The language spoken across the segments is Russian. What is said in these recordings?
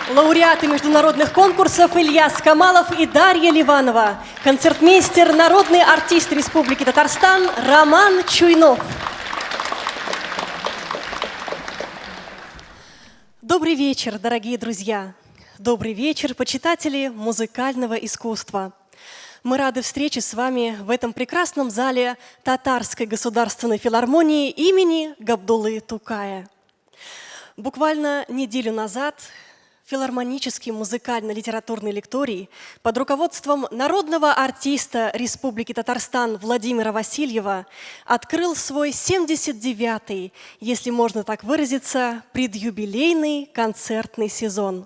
Лауреаты международных конкурсов Ильяс Камалов и Дарья Ливанова. Концертмейстер, народный артист Республики Татарстан Роман Чуйнов. Добрый вечер, дорогие друзья. Добрый вечер, почитатели музыкального искусства. Мы рады встрече с вами в этом прекрасном зале Татарской государственной филармонии имени Габдуллы Тукая. Буквально неделю назад филармонический музыкально-литературный лекторий под руководством народного артиста Республики Татарстан Владимира Васильева открыл свой 79-й, если можно так выразиться, предюбилейный концертный сезон.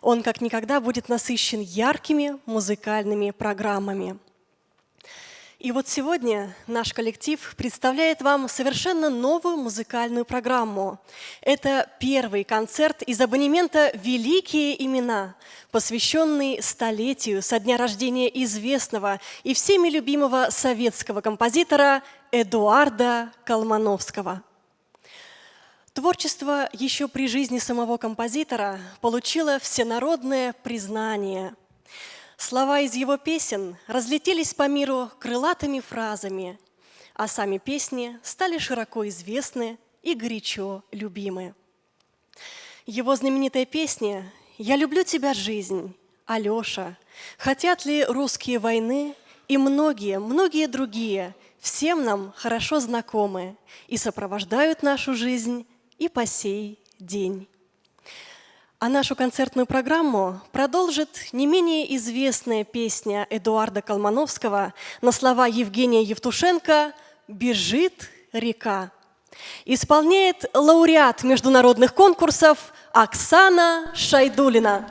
Он как никогда будет насыщен яркими музыкальными программами. И вот сегодня наш коллектив представляет вам совершенно новую музыкальную программу. Это первый концерт из абонемента «Великие имена», посвященный столетию со дня рождения известного и всеми любимого советского композитора Эдуарда Колмановского. Творчество еще при жизни самого композитора получило всенародное признание. Слова из его песен разлетелись по миру крылатыми фразами, а сами песни стали широко известны и горячо любимы. Его знаменитая песня «Я люблю тебя, жизнь», «Алеша», «Хотят ли русские войны» и многие другие всем нам хорошо знакомы и сопровождают нашу жизнь и по сей день. А нашу концертную программу продолжит не менее известная песня Эдуарда Колмановского на слова Евгения Евтушенко «Бежит река». Исполняет лауреат международных конкурсов Оксана Шайдулина.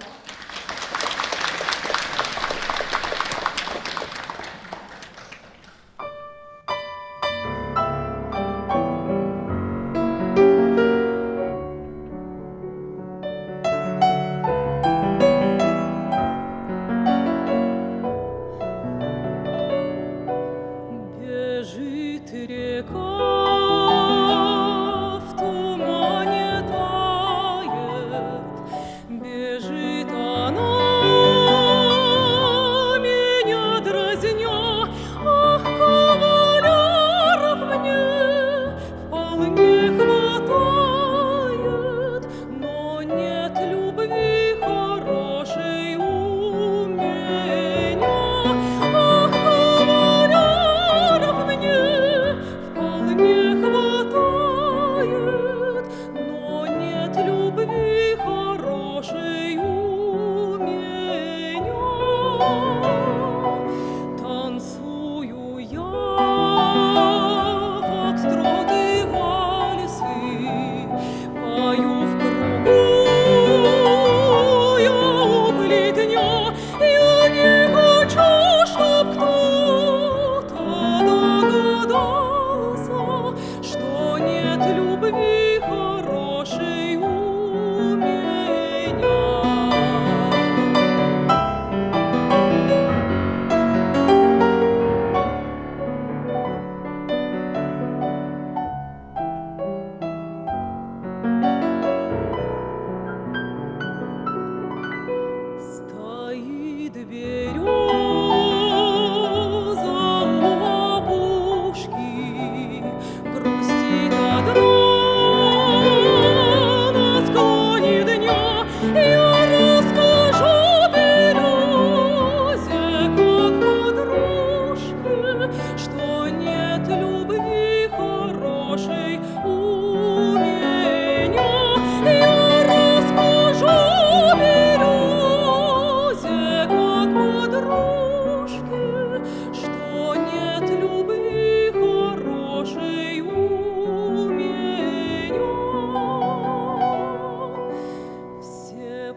Все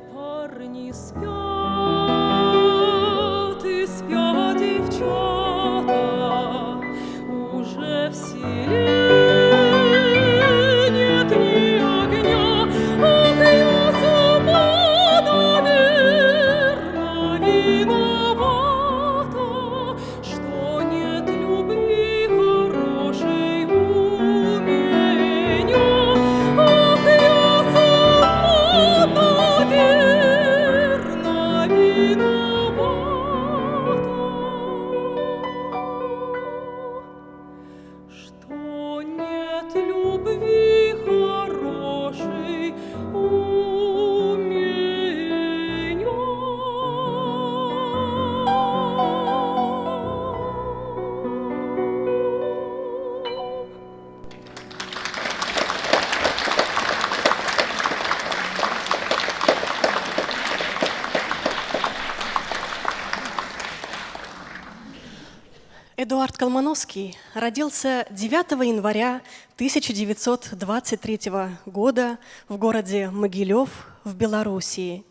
Эдуард Колмановский родился 9 января 1923 года в городе Могилев в Белоруссии.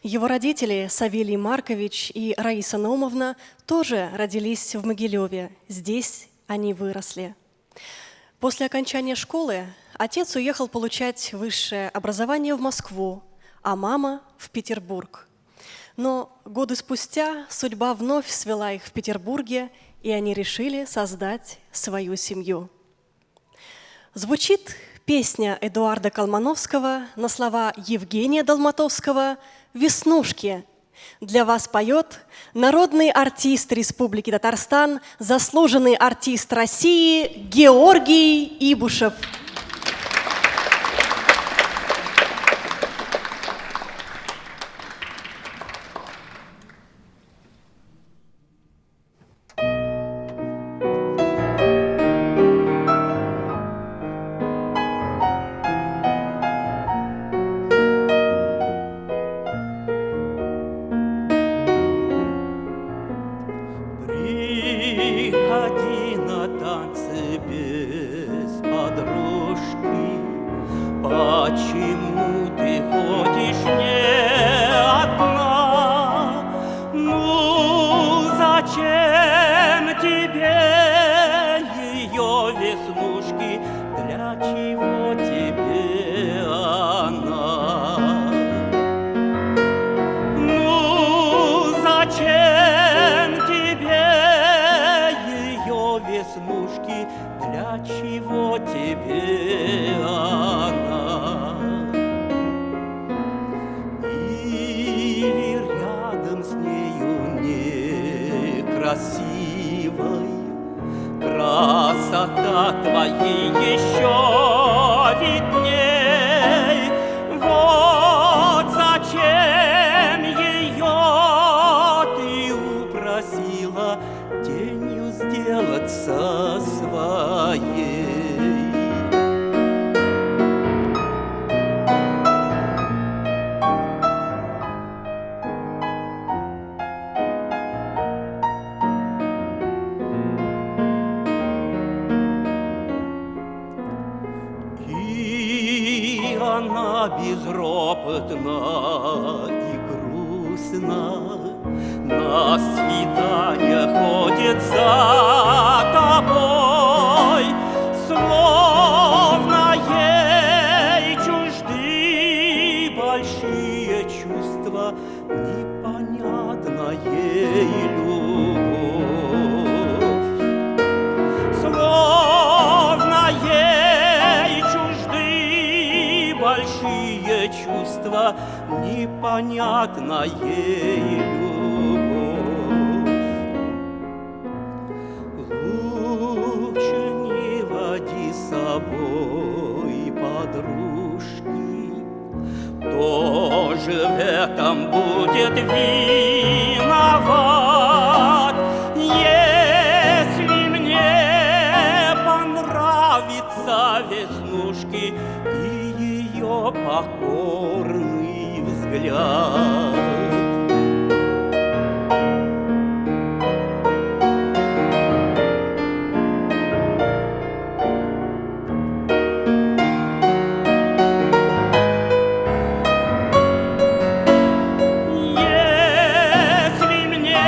Его родители Савелий Маркович и Раиса Наумовна тоже родились в Могилеве. Здесь они выросли. После окончания школы отец уехал получать высшее образование в Москву, а мама – в Петербург. Но годы спустя судьба вновь свела их в Петербурге, и они решили создать свою семью. Звучит песня Эдуарда Колмановского на слова Евгения Долматовского «Веснушки». Для вас поет народный артист Республики Татарстан, заслуженный артист России Георгий Ибушев. Приходи на танцы без подружки. Почему ты ходишь не одна? Ну, зачем тебе ее веснушки? Для чего тебе она? Ну, зачем тебе ее веснушки? Для чего тебе она? Или рядом с нею некрасивой красота твоей еще видней. Вот зачем ее ты упросила тенью сделаться своей. И она безропотна и грустна, на свидание ходит за тобой, словно ей чужды большие чувства, непонятна ей любовь. Словно ей чужды большие чувства, непонятна ей любовь. Лучше не води с собой подружки, тоже в этом будет виноват. Если мне понравится веснушки и ее покорный взгляд. Если мне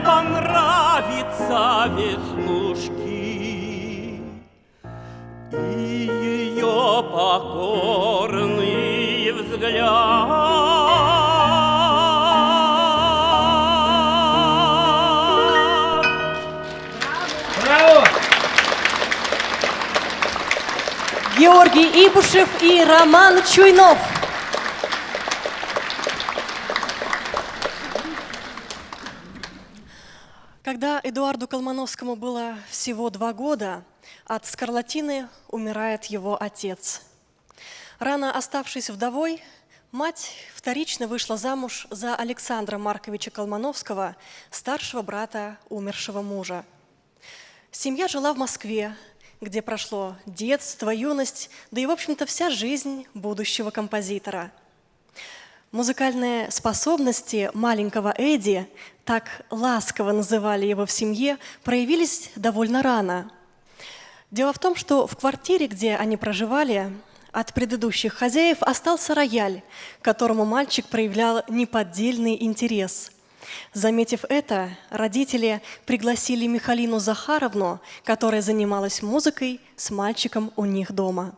понравится веснушки и ее покорный взгляд. Браво! Георгий Ибушев и Роман Чуйнов. Когда Эдуарду Колмановскому было всего 2 года, от скарлатины умирает его отец. Рано оставшись вдовой, мать вторично вышла замуж за Александра Марковича Колмановского, старшего брата умершего мужа. Семья жила в Москве, где прошло детство, юность, да и, в общем-то, вся жизнь будущего композитора. Музыкальные способности маленького Эдди, так ласково называли его в семье, проявились довольно рано. Дело в том, что в квартире, где они проживали, от предыдущих хозяев остался рояль, к которому мальчик проявлял неподдельный интерес. Заметив это, родители пригласили Михалину Захаровну, которая занималась музыкой, с мальчиком у них дома.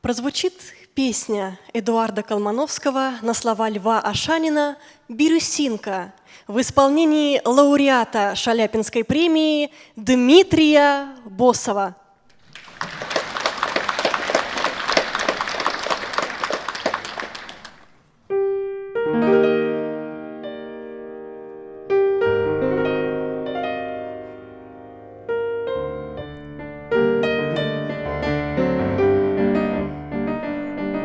Прозвучит песня Эдуарда Колмановского на слова Льва Ашанина «Бирюсинка» в исполнении лауреата Шаляпинской премии Дмитрия Босова.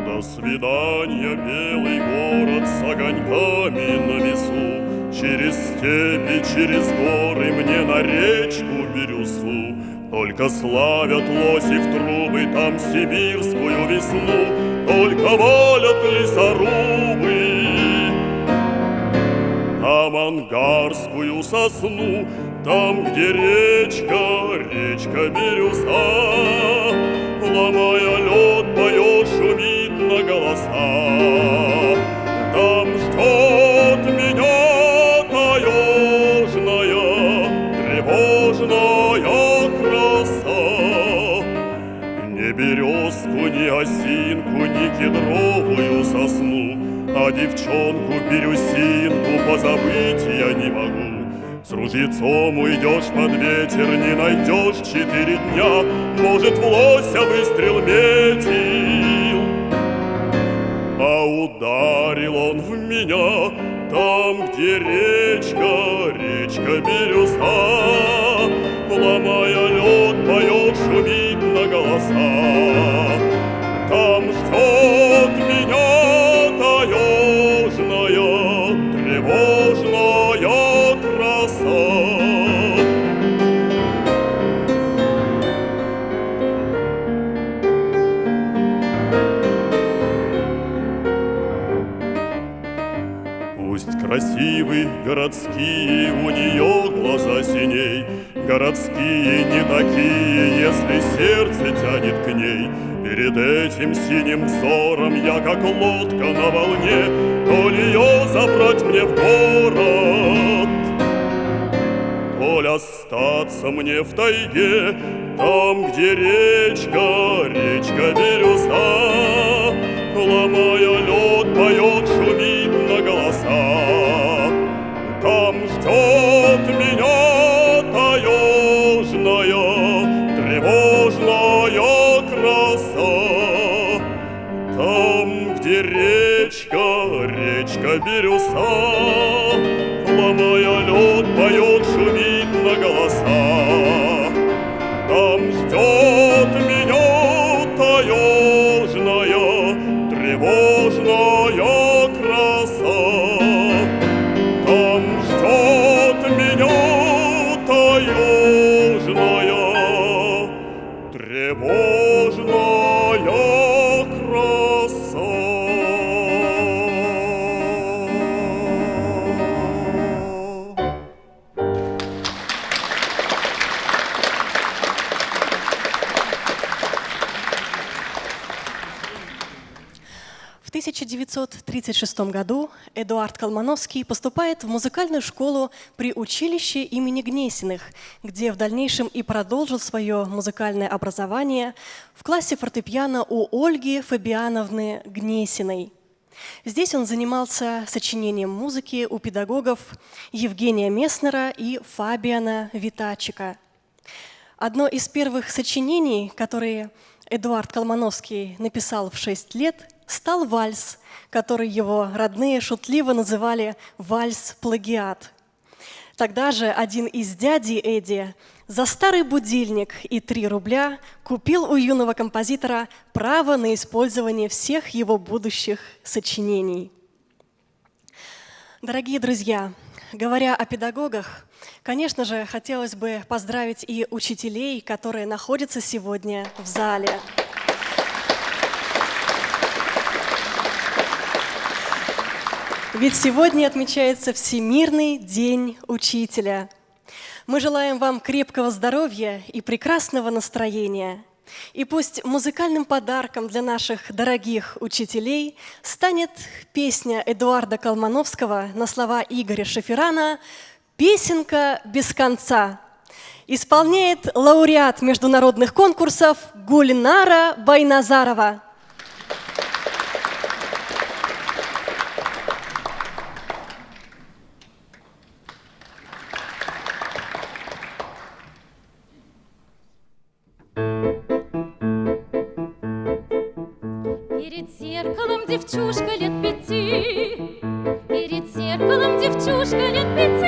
До свидания, белый город с огоньками на весу. Через степи, через горы мне на речку Бирюсу. Только славят лоси в трубы там сибирскую весну, только валят лесорубы там ангарскую сосну, там, где речка, речка Бирюса, ломая лед, поет, шумит на голоса. Там ждет меня таежная, тревожная краса. Ни березку, ни осинку, ни кедровую сосну, а девчонку бирюсинку позабыть я не могу. С ружьецом уйдешь под ветер, не найдешь 4 дня, может, в лося выстрел метил. А ударил он в меня там, где речка, речка Бирюса, ломая лед, поет, шумит на голоса. Там ждет меня таежная, тревожная краса. Пусть красивы городские, у нее глаза синей, городские не такие, если сердце тянет к ней. Перед этим синим взором я, как лодка на волне, то ли ее забрать мне в город, то ли остаться мне в тайге, там, где речка, речка Бирюса, ломая лед, поет, шумит на голоса. Там ждет меня таежная, тревожная краса. Там, где речка, речка Бирюса, ломая лед, поет, шумит на голоса. Там ждет меня таежная, тревожная краса. Там ждет меня таежная, тревожная краса. В 1936 году Эдуард Колмановский поступает в музыкальную школу при училище имени Гнесиных, где в дальнейшем и продолжил свое музыкальное образование в классе фортепиано у Ольги Фабиановны Гнесиной. Здесь он занимался сочинением музыки у педагогов Евгения Месснера и Фабиана Витачика. Одно из первых сочинений, которые Эдуард Колмановский написал в 6 лет, стал вальс, который его родные шутливо называли «вальс-плагиат». Тогда же один из дядей Эдди за старый будильник и 3 рубля купил у юного композитора право на использование всех его будущих сочинений. Дорогие друзья, говоря о педагогах, конечно же, хотелось бы поздравить и учителей, которые находятся сегодня в зале. Ведь сегодня отмечается Всемирный день учителя. Мы желаем вам крепкого здоровья и прекрасного настроения. И пусть музыкальным подарком для наших дорогих учителей станет песня Эдуарда Колмановского на слова Игоря Шеферана «Песенка без конца». Исполняет лауреат международных конкурсов Гульнара Байназарова. Перед зеркалом девчушка лет 5, перед зеркалом девчушка лет 5,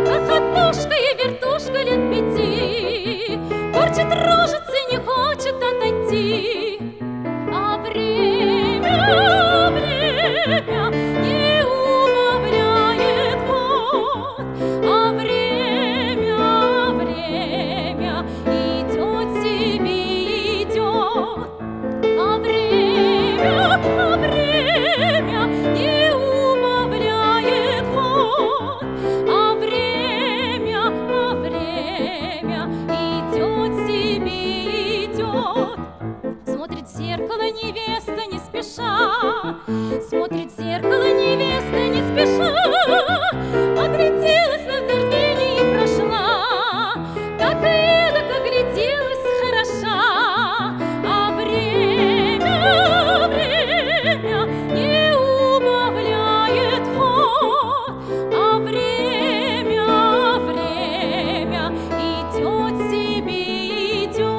хохотушка и вертушка лет 5, корчит рожицы, не хочет отойти. А время не убавляет ход, а время идет себе идет. А время не убавляет ход, а время идет себе идет. Смотрит в зеркало невеста не спеша, смотрит в зеркало невеста не спеша, огляделась на мгновение и прошла, так и эдак огляделась хороша. А время не убавляет ход, а время идет себе идет.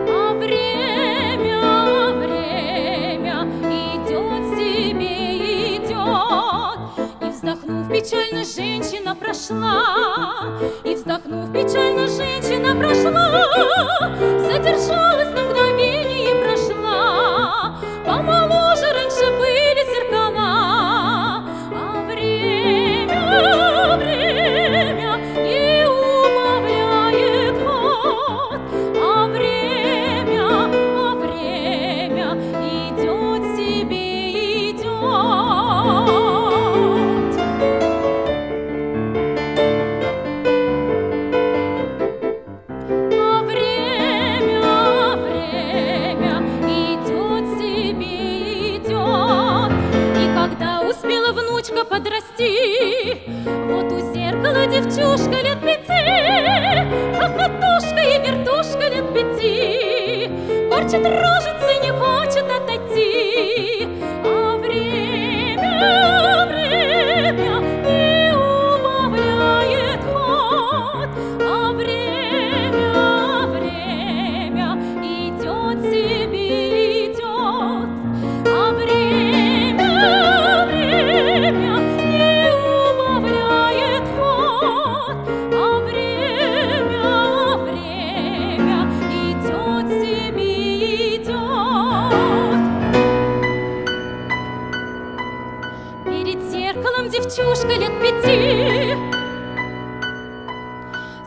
А время идет себе идет. И вздохнув печально, женщина прошла, и вздохнув печально, женщина прошла, задержалась на мгновение и прошла. Помоложе раньше были зеркала. А время не убавляет ход, а время идет себе идет. А время идет себе идет. И когда успела внучка подрасти, вот у зеркала девчушка лет 5, хохотушка и вертушка лет 5, корчит рожицы, не хочет отойти. А время не убавляет ход, а время идет себе идет. А время не убавляет ход, а время идет себе идет. Перед зеркалом девчушка лет 5,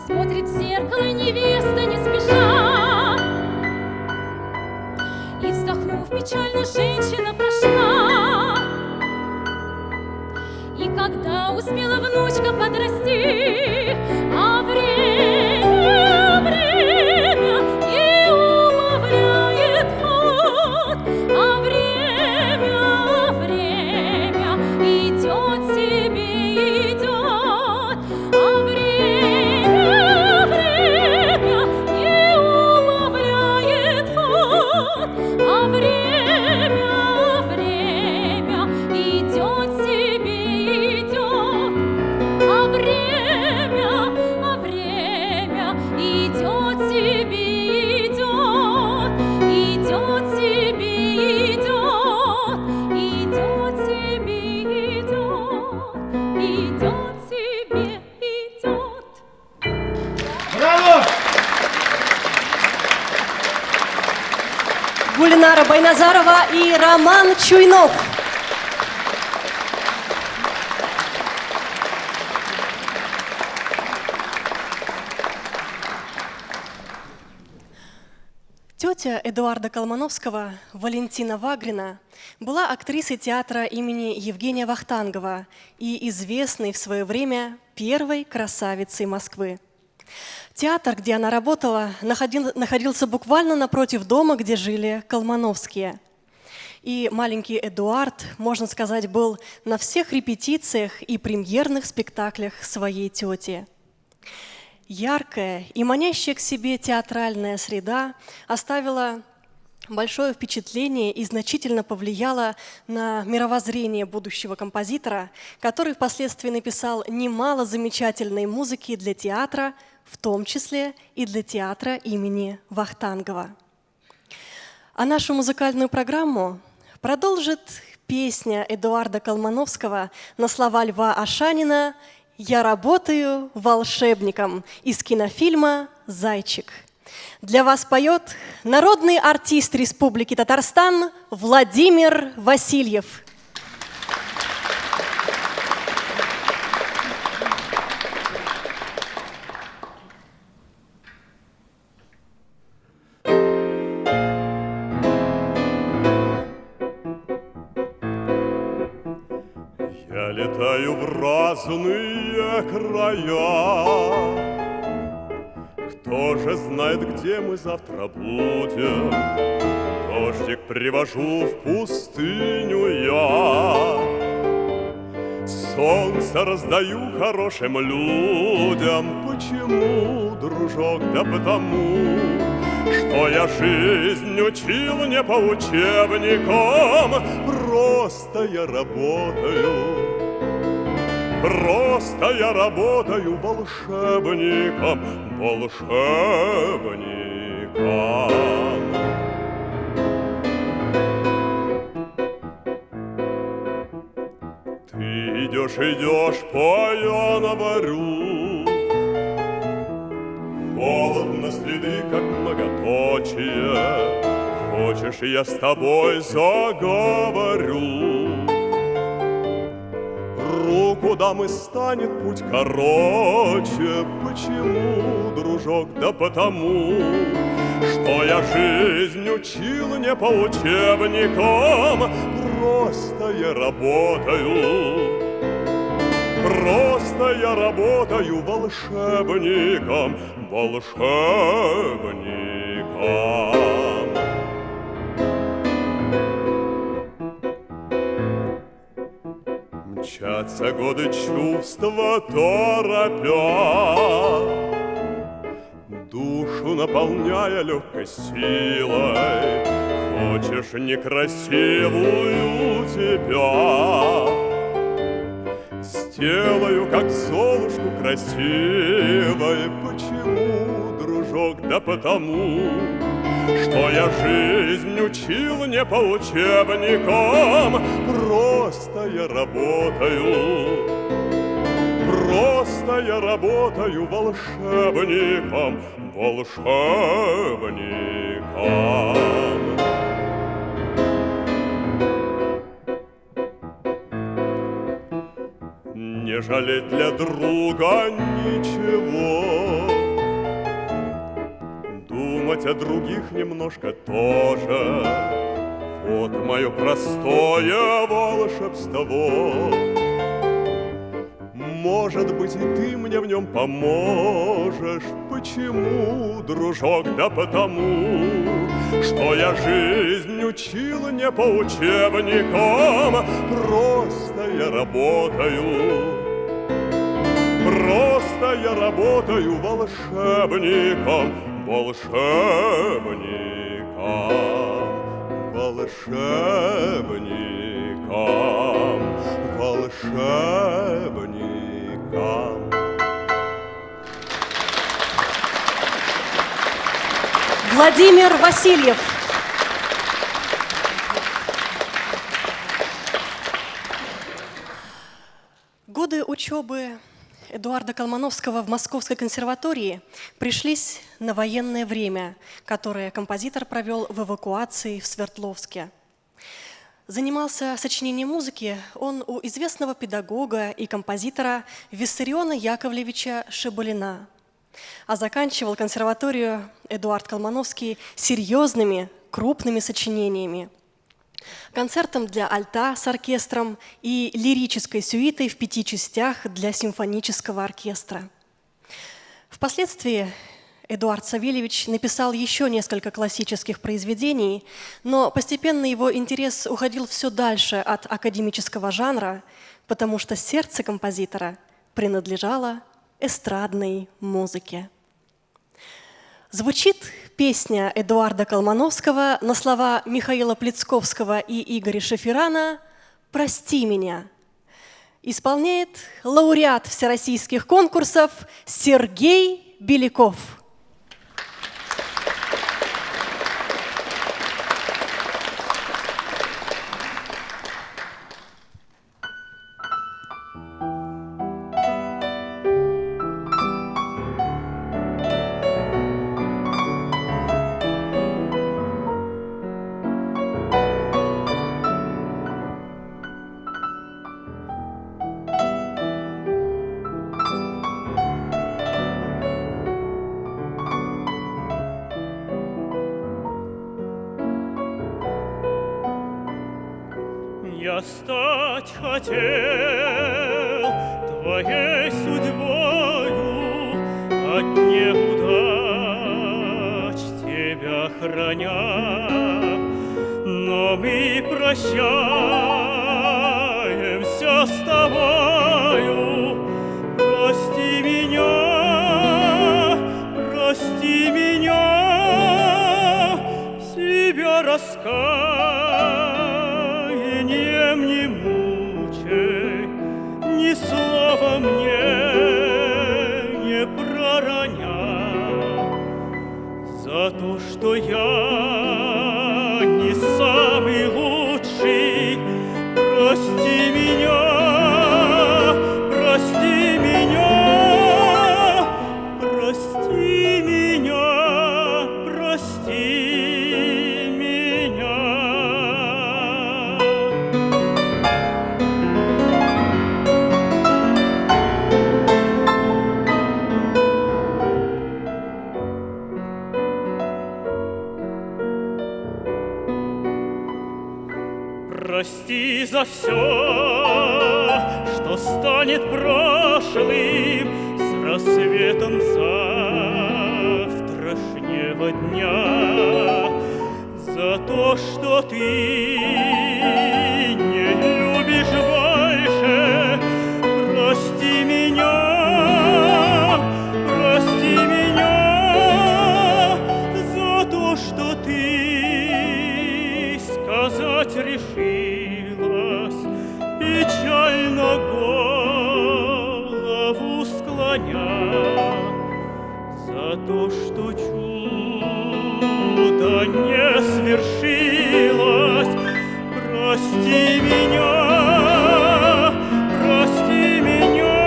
смотрит в зеркало невеста не спеша, и вздохнув печально, женщина прошла. И когда успела внучка подрасти, а время не убавляет ход, а время идет себе идет. А время не убавляет ход, а время идет себе идет. А время идет себе идет. Идет себе идет. Идет себе идет. Идет себе идет. Браво! Гульнара Байназарова и Роман Чуйнов. Тетя Эдуарда Колмановского, Валентина Вагрина, была актрисой театра имени Евгения Вахтангова и известной в свое время первой красавицей Москвы. Театр, где она работала, находился буквально напротив дома, где жили Колмановские. И маленький Эдуард, можно сказать, был на всех репетициях и премьерных спектаклях своей тети. Яркая и манящая к себе театральная среда оставила большое впечатление и значительно повлияла на мировоззрение будущего композитора, который впоследствии написал немало замечательной музыки для театра, в том числе и для театра имени Вахтангова. А нашу музыкальную программу продолжит песня Эдуарда Колмановского на слова Льва Ашанина «Я работаю волшебником» из кинофильма «Зайчик». Для вас поет народный артист Республики Татарстан Владимир Васильев. Я летаю в разные края. Кто же знает, где мы завтра будем? Дождик привожу в пустыню я. Солнце раздаю хорошим людям. Почему, дружок? Да потому, что я жизнь учил не по учебникам. Просто я работаю. Просто я работаю волшебником, волшебником. Ты идешь, поя говорю. Холодно следы, как многоточие. Хочешь, я с тобой заговорю? Руку дам и станет путь короче. Почему, дружок? Да потому, что я жизнь учил не по учебникам. Просто я работаю. Просто я работаю волшебником, волшебником. Мчатся годы чувства торопя, душу наполняя легкой силой. Хочешь некрасивую тебя, сделаю, как Золушку красивой. Почему, дружок? Да потому, что я жизнь учил не по учебникам. Просто я работаю. Просто я работаю волшебником, волшебником. Не жалеть для друга ничего, думать о других немножко тоже. Вот мое простое волшебство. Может быть, и ты мне в нем поможешь. Почему, дружок? Да потому, что я жизнь учил не по учебникам. Просто я работаю. Просто я работаю волшебником, волшебником, волшебником, волшебником. Владимир Васильев. Годы учебы Эдуарда Колмановского в Московской консерватории пришлись на военное время, которое композитор провел в эвакуации в Свердловске. Занимался сочинением музыки он у известного педагога и композитора Виссариона Яковлевича Шибалина. А заканчивал консерваторию Эдуард Колмановский серьезными, крупными сочинениями. Концертом для альта с оркестром и лирической сюитой в 5 частях для симфонического оркестра. Впоследствии Эдуард Савельевич написал еще несколько классических произведений, но постепенно его интерес уходил все дальше от академического жанра, потому что сердце композитора принадлежало эстрадной музыке. Звучит песня Эдуарда Колмановского на слова Михаила Плецковского и Игоря Шеферана «Прости меня». Исполняет лауреат всероссийских конкурсов Сергей Беляков. Я стать хотел твоей судьбою, от неудач тебя храня, но мы прощаемся с тобою. Прости меня, себя раскаянием не мучай, ни слова мне не пророня за то, что я не самый лучший. Прости меня, прости меня, прости меня, прости меня. Прости за все, что станет прошлым с рассветом завтрашнего дня, за то, что ты не любишь больше. Прости меня, за то, что ты сказать решилась, печально голову склоня, за то, что чудо не свершилось. Прости меня, прости меня,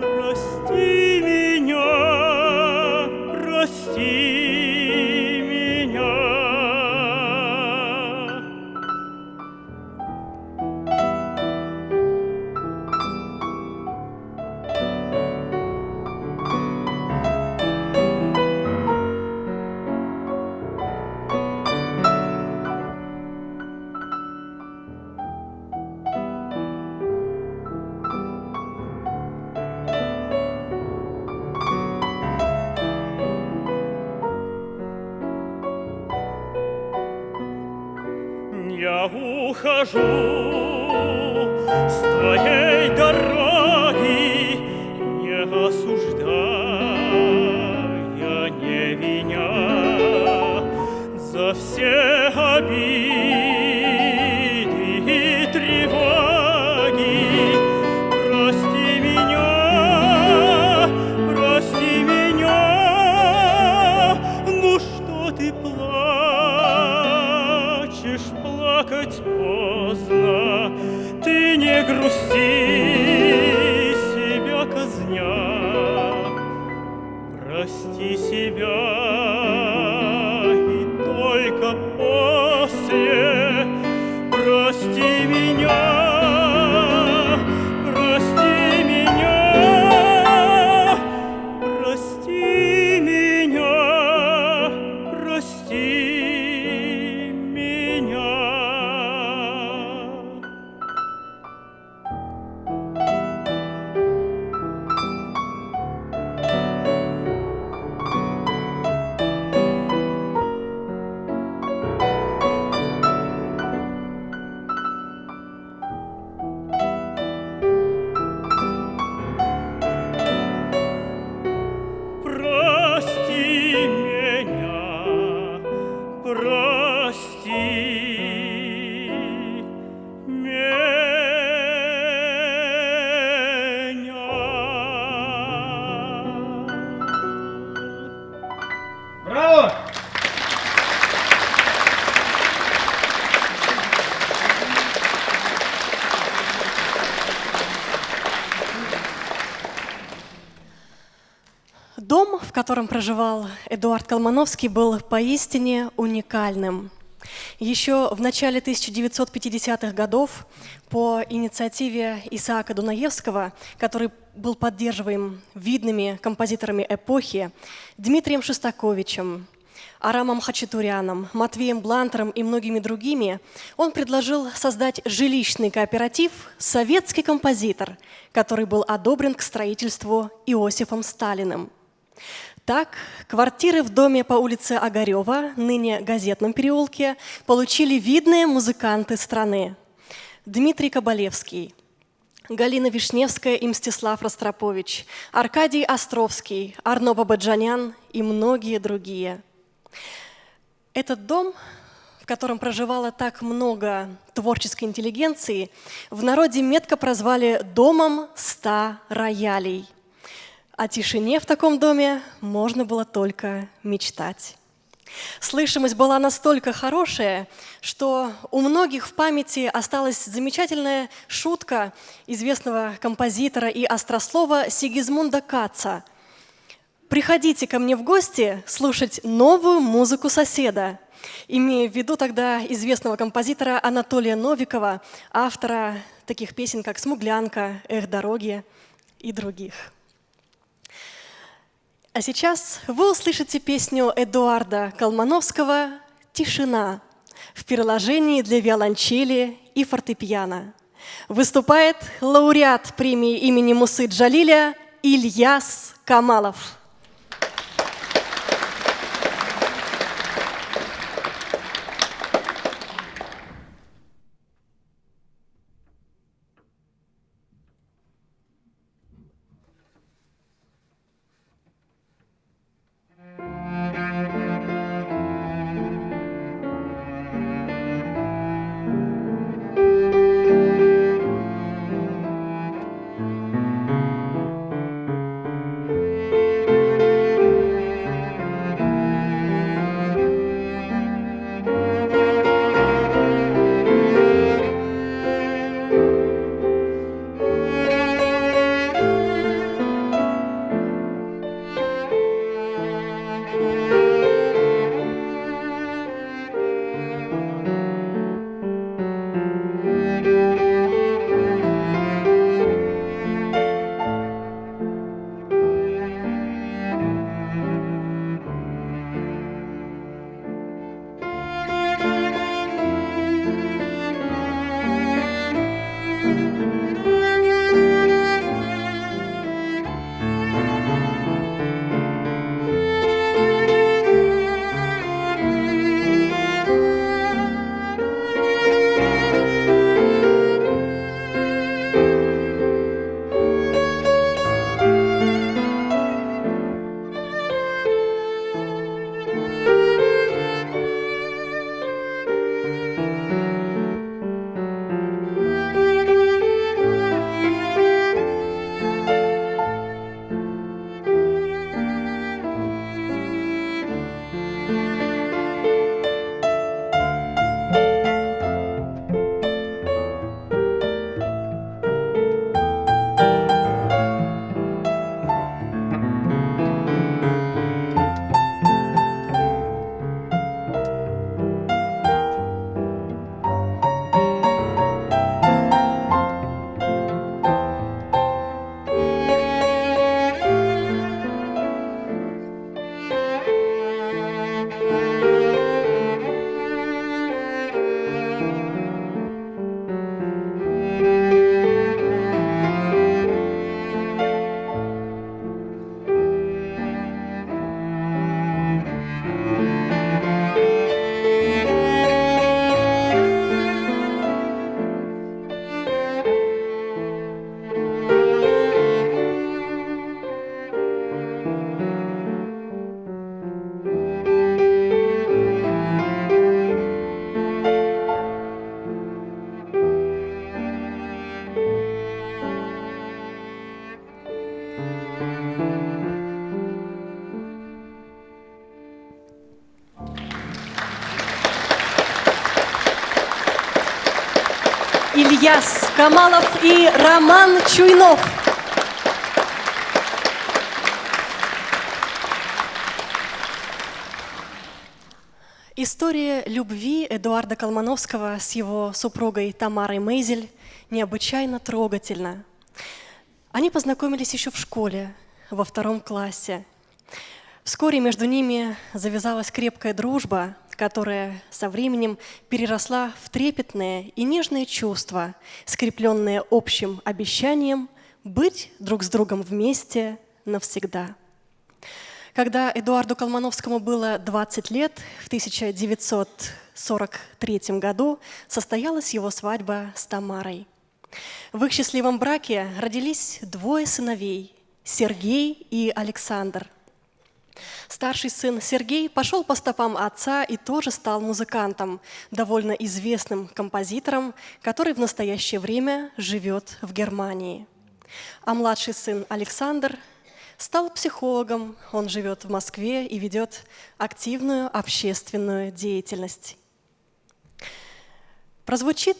прости меня, прости меня. Я ухожу с твоей дороги, не осуждая, не виня, за все обиды и тревоги. Прости меня, ну что ты плачешь? Плакать поздно, ты не грусти, себя казня. Прости себя, и только после прости меня, прости меня, Дом, в котором проживал Эдуард Колмановский, был поистине уникальным. Еще в начале 1950-х годов по инициативе Исаака Дунаевского, который был поддерживаем видными композиторами эпохи, Дмитрием Шостаковичем, Арамом Хачатуряном, Матвеем Блантером и многими другими, он предложил создать жилищный кооператив «Советский композитор», который был одобрен к строительству Иосифом Сталиным. Так, квартиры в доме по улице Огарева, ныне Газетном переулке, получили видные музыканты страны. Дмитрий Кабалевский, Галина Вишневская и Мстислав Ростропович, Аркадий Островский, Арно Бабаджанян и многие другие. Этот дом, в котором проживало так много творческой интеллигенции, в народе метко прозвали «домом 100 роялей». О тишине в таком доме можно было только мечтать. Слышимость была настолько хорошая, что у многих в памяти осталась замечательная шутка известного композитора и острослова Сигизмунда Каца. «Приходите ко мне в гости слушать новую музыку соседа», имея в виду тогда известного композитора Анатолия Новикова, автора таких песен, как «Смуглянка», «Эх, дороги» и других. А сейчас вы услышите песню Эдуарда Колмановского «Тишина» в переложении для виолончели и фортепиано. Выступает лауреат премии имени Мусы Джалиля Ильяс Камалов. Ильяс Камалов и Роман Чуйнов. История любви Эдуарда Колмановского с его супругой Тамарой Мейзель необычайно трогательна. Они познакомились еще в школе, во 2 классе. Вскоре между ними завязалась крепкая дружба, которая со временем переросла в трепетные и нежные чувства, скрепленные общим обещанием быть друг с другом вместе навсегда. Когда Эдуарду Колмановскому было 20 лет, в 1943 году состоялась его свадьба с Тамарой. В их счастливом браке родились 2 сыновей – Сергей и Александр. Старший сын Сергей пошел по стопам отца и тоже стал музыкантом, довольно известным композитором, который в настоящее время живет в Германии. А младший сын Александр стал психологом, он живет в Москве и ведет активную общественную деятельность. Прозвучит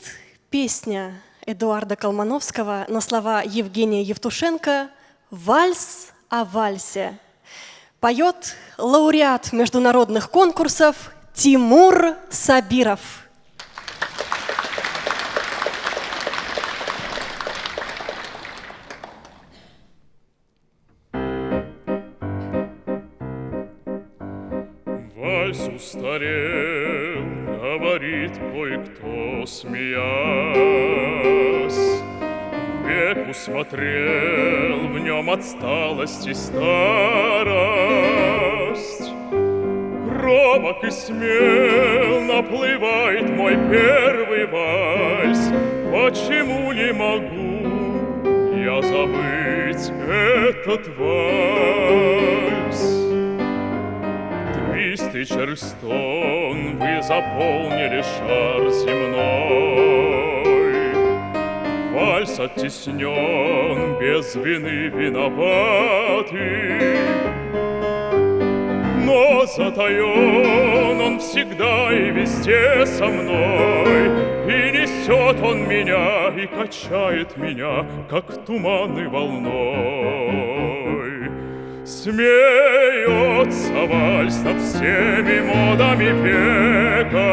песня Эдуарда Колмановского на слова Евгения Евтушенко «Вальс о вальсе». Поет лауреат международных конкурсов Тимур Сабиров. Вальс устарел, говорит кое-кто, смеясь. Век усмотрел в нем отсталость и старость. Робок и смел наплывает мой первый вальс. Почему не могу я забыть этот вальс? Твист и Чарльстон, вы заполнили шар земной. Вальс оттеснен, без вины виноватый. Но затаен он всегда и везде со мной. И несет он меня, и качает меня, как туманной волной. Смеется вальс над всеми модами века,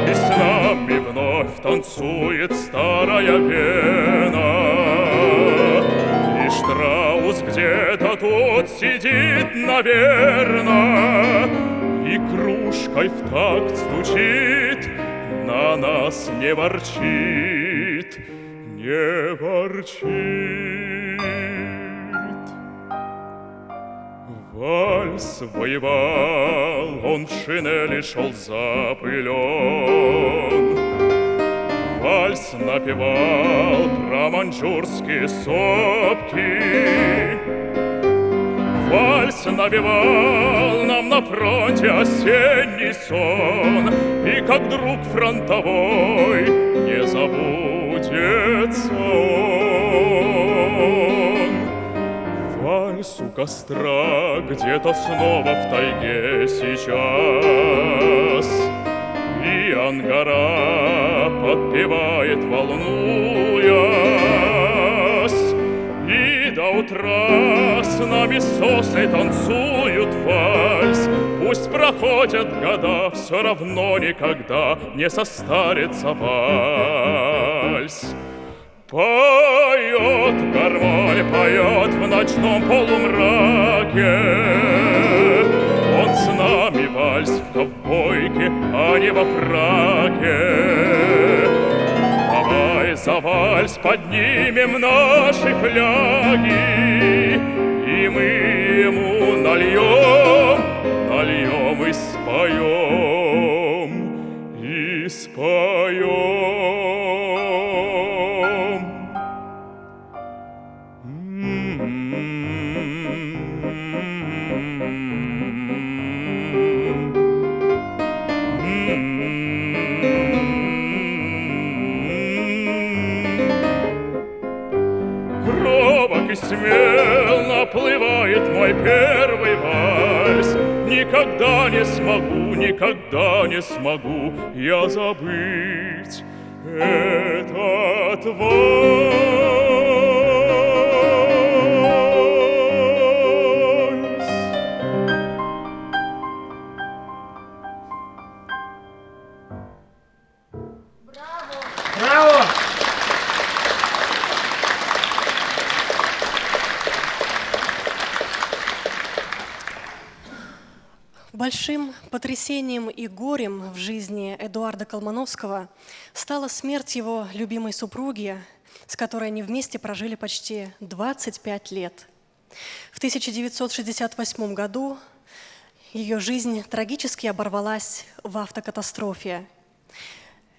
и с нами вновь танцует старая Вена. И Штраус где-то тут сидит, наверно, и кружкой в такт стучит, на нас не ворчит, не ворчит. Вальс воевал, он в шинели шел запылен. Вальс напевал про маньчжурские сопки. Вальс набивал нам на фронте осенний сон, и как друг фронтовой не забудется он. Вальс у костра где-то снова в тайге сейчас, и ангара подпевает, волнуясь, и до утра с нами сосны танцуют вальс. Пусть проходят года, все равно никогда не состарится вальс. Поет гармонь, поет в ночном полумраке. Он с нами вальс в ковбойке, а не во фраке. Давай за вальс поднимем наши фляги, и мы ему нальем, нальем и споем, и споем. Робок и смел наплывает мой первый вальс. Никогда не смогу, никогда не смогу я забыть этот вальс. Большим потрясением и горем в жизни Эдуарда Колмановского стала смерть его любимой супруги, с которой они вместе прожили почти 25 лет. В 1968 году ее жизнь трагически оборвалась в автокатастрофе.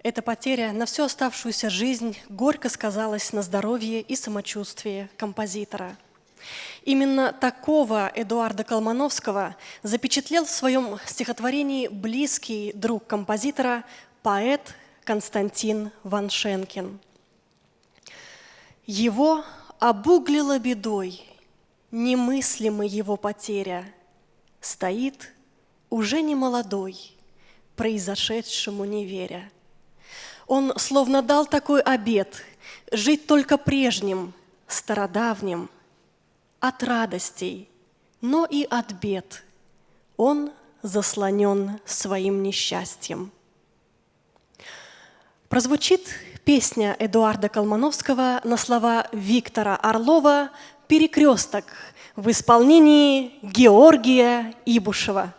Эта потеря на всю оставшуюся жизнь горько сказалась на здоровье и самочувствии композитора. Именно такого Эдуарда Колмановского запечатлел в своем стихотворении близкий друг композитора, поэт Константин Ваншенкин. Его обуглило бедой, немыслимой его потеря, стоит уже не молодой, произошедшему не веря. Он словно дал такой обет жить только прежним, стародавним, от радостей, но и от бед. Он заслонен своим несчастьем. Прозвучит песня Эдуарда Колмановского на слова Виктора Орлова «Перекресток» в исполнении Георгия Ибушева.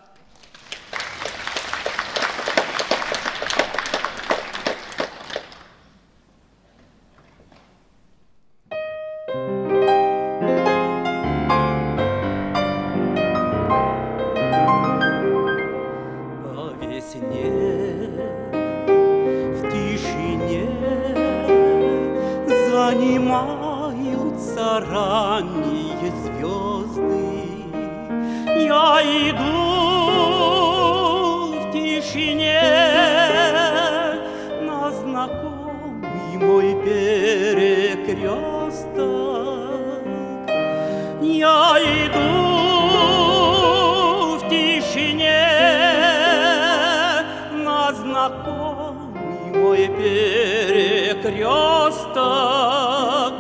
Занимаются ранние звезды. Я иду в тишине на знакомый мой перекресток. Я иду в тишине на знакомый мой перекресток.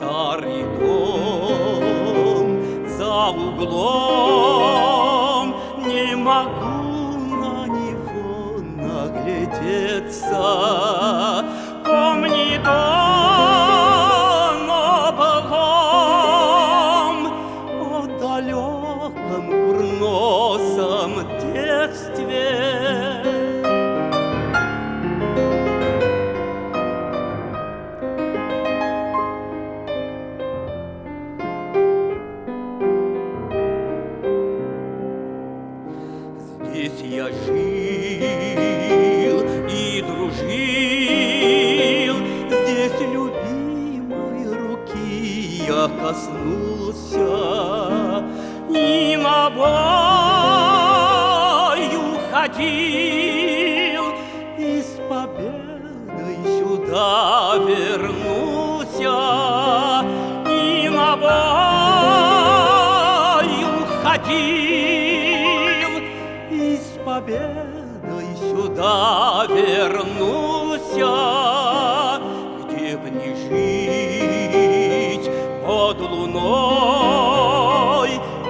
Старый дом за углом, не могу на него наглядеться. Помнит он оболом о далеком курносом детстве. Здесь я жил и дружил, здесь любимой руки я коснулся, и на бой уходил, и с победой сюда вернулся, и на бой уходил, с победой сюда вернулся, где б не жить под луной,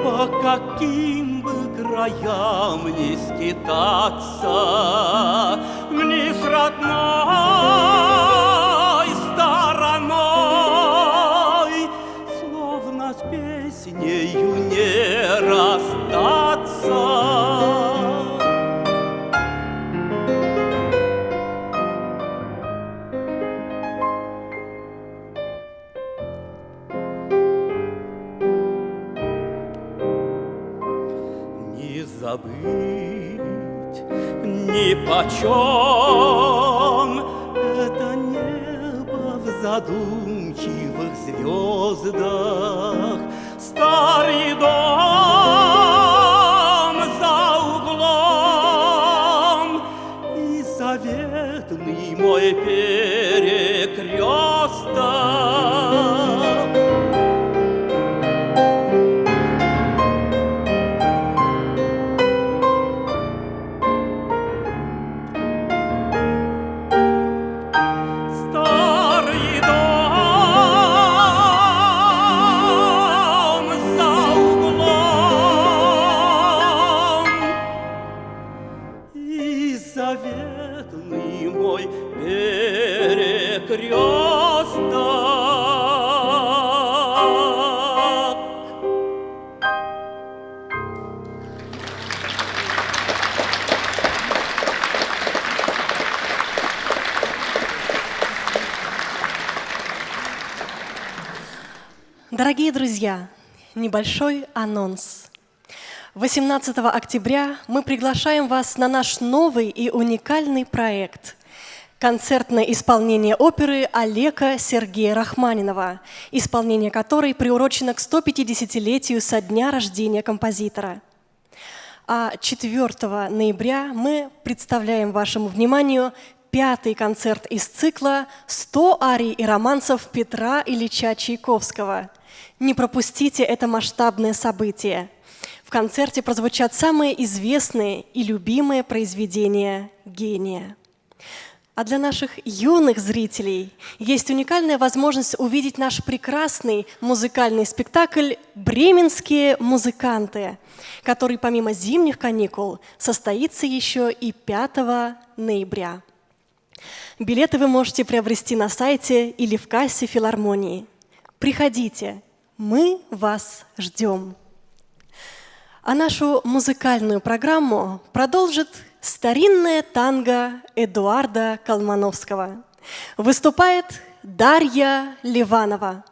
по каким бы краям не скитаться, мне с родной стороной, словно с песнею не расстаться. Не забыть ни почем это небо в задумчивых звездах, старый дом за углом и заветный мой перекресток. За углом Дорогие друзья, небольшой анонс. 18 октября мы приглашаем вас на наш новый и уникальный проект – концертное исполнение оперы Олега Сергея Рахманинова, исполнение которой приурочено к 150-летию со дня рождения композитора. А 4 ноября мы представляем вашему вниманию 5-й концерт из цикла «100 арий и романсов Петра Ильича Чайковского». Не пропустите это масштабное событие. В концерте прозвучат самые известные и любимые произведения гения. А для наших юных зрителей есть уникальная возможность увидеть наш прекрасный музыкальный спектакль «Бременские музыканты», который помимо зимних каникул состоится еще и 5 ноября. Билеты вы можете приобрести на сайте или в кассе филармонии. Приходите, мы вас ждем. А нашу музыкальную программу продолжит старинное танго Эдуарда Колмановского. Выступает Дарья Ливанова.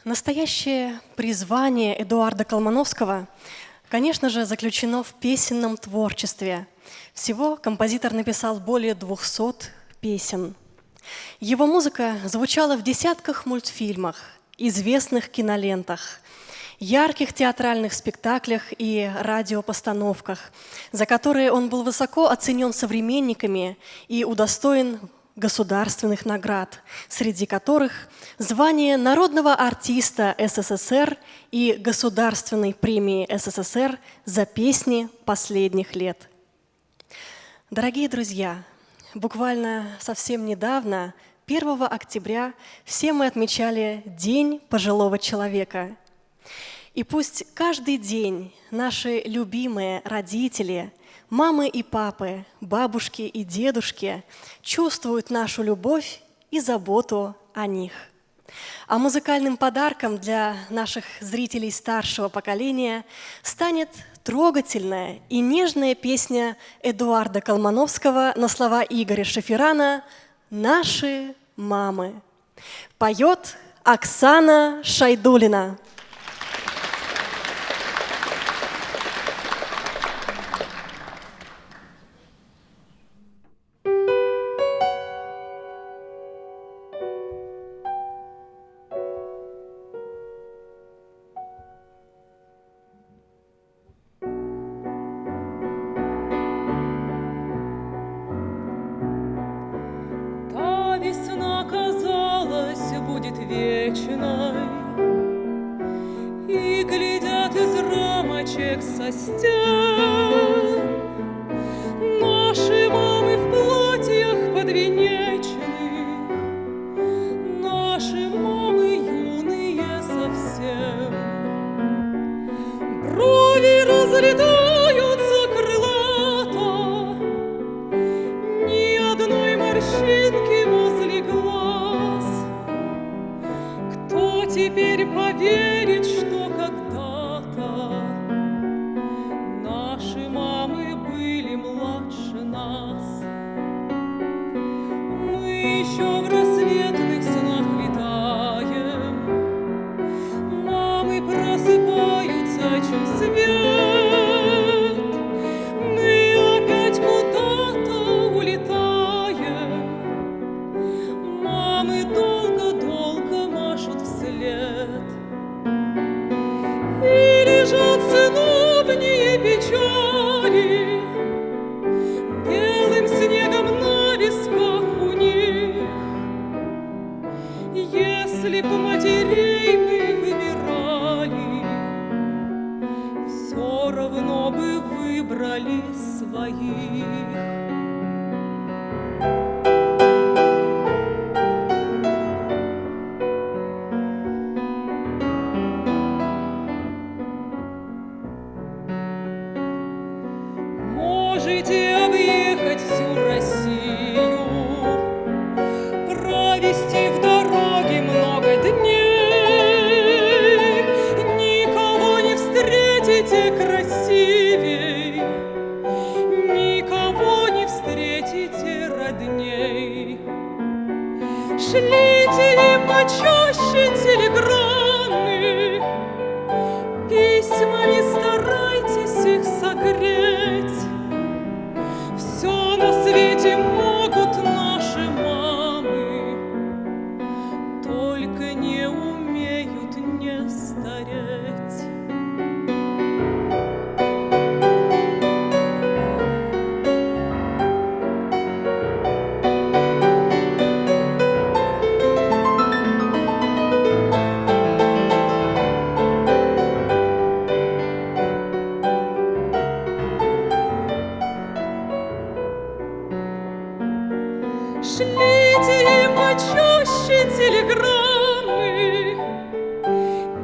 Настоящее призвание Эдуарда Колмановского, конечно же, заключено в песенном творчестве. Всего композитор написал более 200 песен. Его музыка звучала в десятках мультфильмах, известных кинолентах, ярких театральных спектаклях и радиопостановках, за которые он был высоко оценен современниками и удостоен государственных наград, среди которых звание народного артиста СССР и Государственной премии СССР за песни последних лет. Дорогие друзья, буквально совсем недавно, 1 октября, все мы отмечали День пожилого человека. И пусть каждый день наши любимые родители, мамы и папы, бабушки и дедушки чувствуют нашу любовь и заботу о них. А музыкальным подарком для наших зрителей старшего поколения станет трогательная и нежная песня Эдуарда Колмановского на слова Игоря Шеферана «Наши мамы». Поет Оксана Шайдулина. Весна, казалось, будет вечной, и глядят из рамочек со стен наши мамы в платьях подвенечных, наши мамы юные совсем. Брови разлетаются крылато, ни одной морщинки возле глаз. Кто теперь поверит, что когда-то наши мамы были младше нас? Мы еще в рассветных снах витаем, мамы просыпаются чуть свет, мы опять куда-то улетаем. Мамы долго-долго машут вслед, и лежат сыновние печали белым снегом на висках у них. Если б матерей мы выбирали, все равно бы выбрали своих. Можете объехать всю Россию, провести в дороге много дней, никого не встретите красивей, никого не встретите родней. Шлите им почаще телеграммы, письмами старайтесь их согреть. Все на свете могут наши мамы, только не умеют не стареть. Шлите им почаще телеграммы,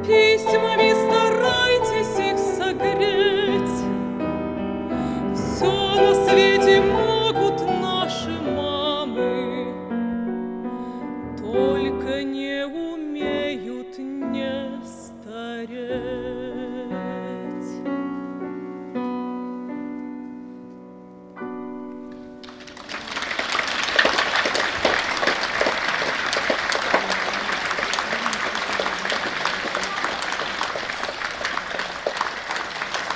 письмами старайтесь их согреть. Все на свете могут наши мамы, только не умеют не стареть.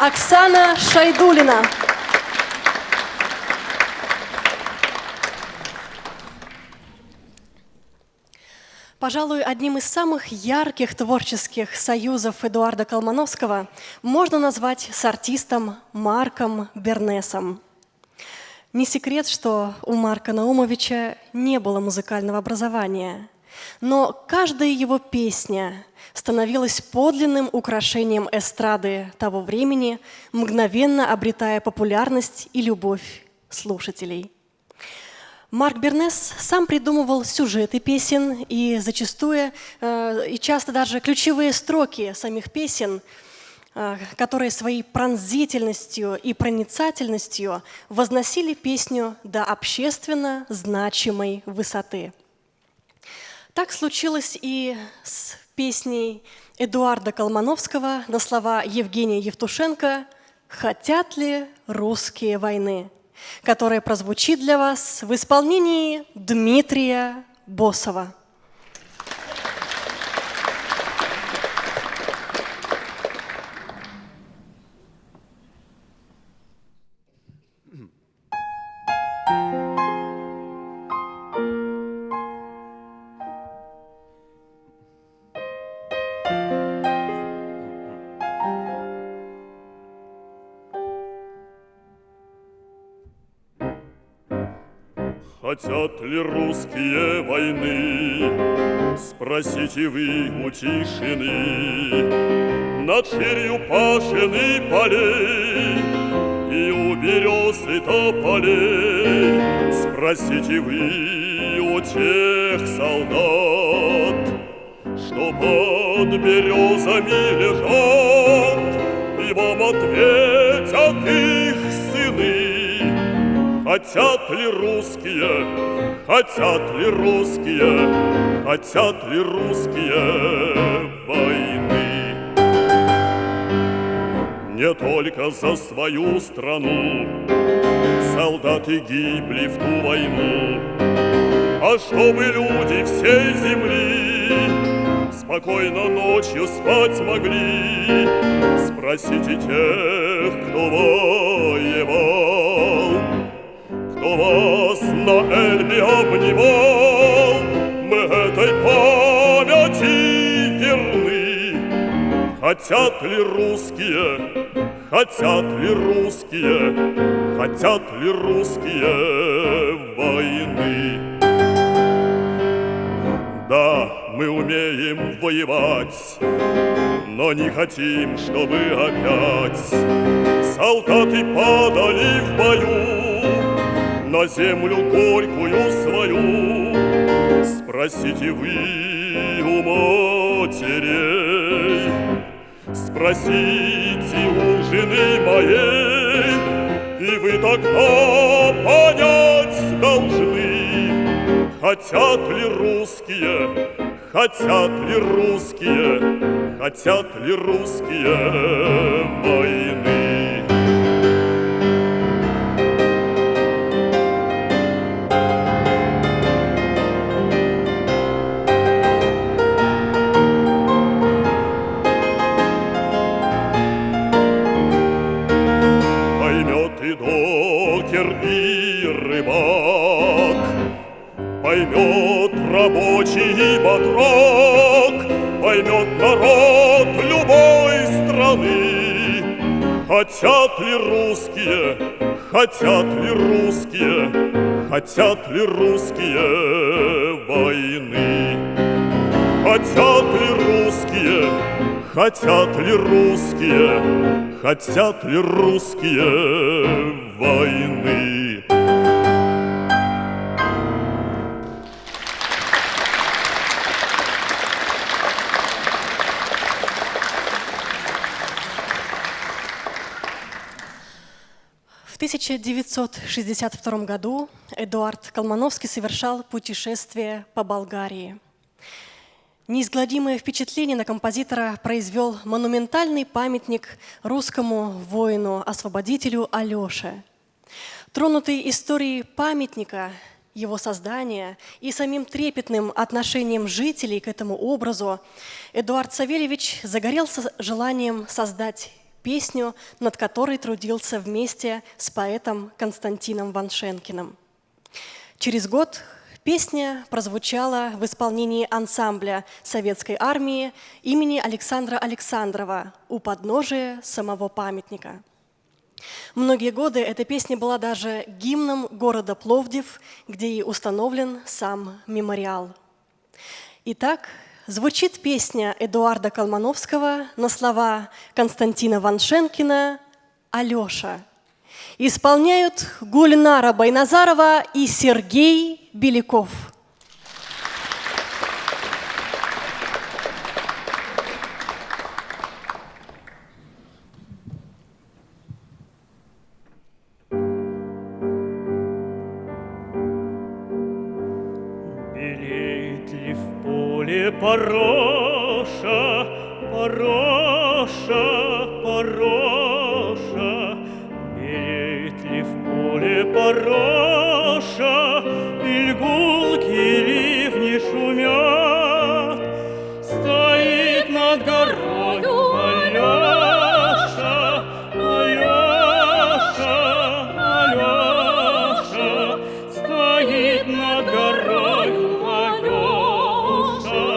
Оксана Шайдулина. Пожалуй, одним из самых ярких творческих союзов Эдуарда Колмановского можно назвать с артистом Марком Бернесом. Не секрет, что у Марка Наумовича не было музыкального образования, но каждая его песня становилась подлинным украшением эстрады того времени, мгновенно обретая популярность и любовь слушателей. Марк Бернес сам придумывал сюжеты песен и зачастую, и часто даже ключевые строки самих песен, которые своей пронзительностью и проницательностью возносили песню до общественно значимой высоты. Так случилось и с песней Эдуарда Колмановского на слова Евгения Евтушенко «Хотят ли русские войны», которая прозвучит для вас в исполнении Дмитрия Босова. Хотят ли русские войны? Спросите вы у тишины. Над ширью пашины полей и у берез и тополей. Спросите вы у тех солдат, что под березами лежат, и вам ответят их сыны. Хотят ли русские, хотят ли русские, хотят ли русские войны? Не только за свою страну солдаты гибли в ту войну, а чтобы люди всей земли спокойно ночью спать могли. Спросите тех, кто воевал, кто вас на Эльбе обнимал, мы этой памяти верны. Хотят ли русские, хотят ли русские, хотят ли русские войны? Да, мы умеем воевать, но не хотим, чтобы опять солдаты падали в бою на землю горькую свою. Спросите вы у матерей, спросите у жены моей, и вы тогда понять должны. Хотят ли русские, хотят ли русские, хотят ли русские войны? И рыбак, поймет рабочий и батрак, поймет народ любой страны. Хотят ли русские, хотят ли русские, хотят ли русские войны? Хотят ли русские, хотят ли русские, хотят ли русские войны? В 1962 году Эдуард Колмановский совершал путешествие по Болгарии. Неизгладимое впечатление на композитора произвел монументальный памятник русскому воину-освободителю Алёше. Тронутый историей памятника, его создания и самим трепетным отношением жителей к этому образу, Эдуард Савельевич загорелся желанием создать песню, над которой трудился вместе с поэтом Константином Ваншенкиным. Через год песня прозвучала в исполнении ансамбля Советской армии имени Александра Александрова у подножия самого памятника. Многие годы эта песня была даже гимном города Пловдив, где и установлен сам мемориал. Итак, звучит песня Эдуарда Колмановского на слова Константина Ваншенкина «Алёша». Исполняют Гульнара Байназарова и Сергей Беляков. Белеет ли в поле пороша, пороша, пороша? пороша, и гулки ливни шумят. Стоит над горою Алеша, Алеша, Алеша. Стоит над горою Алеша,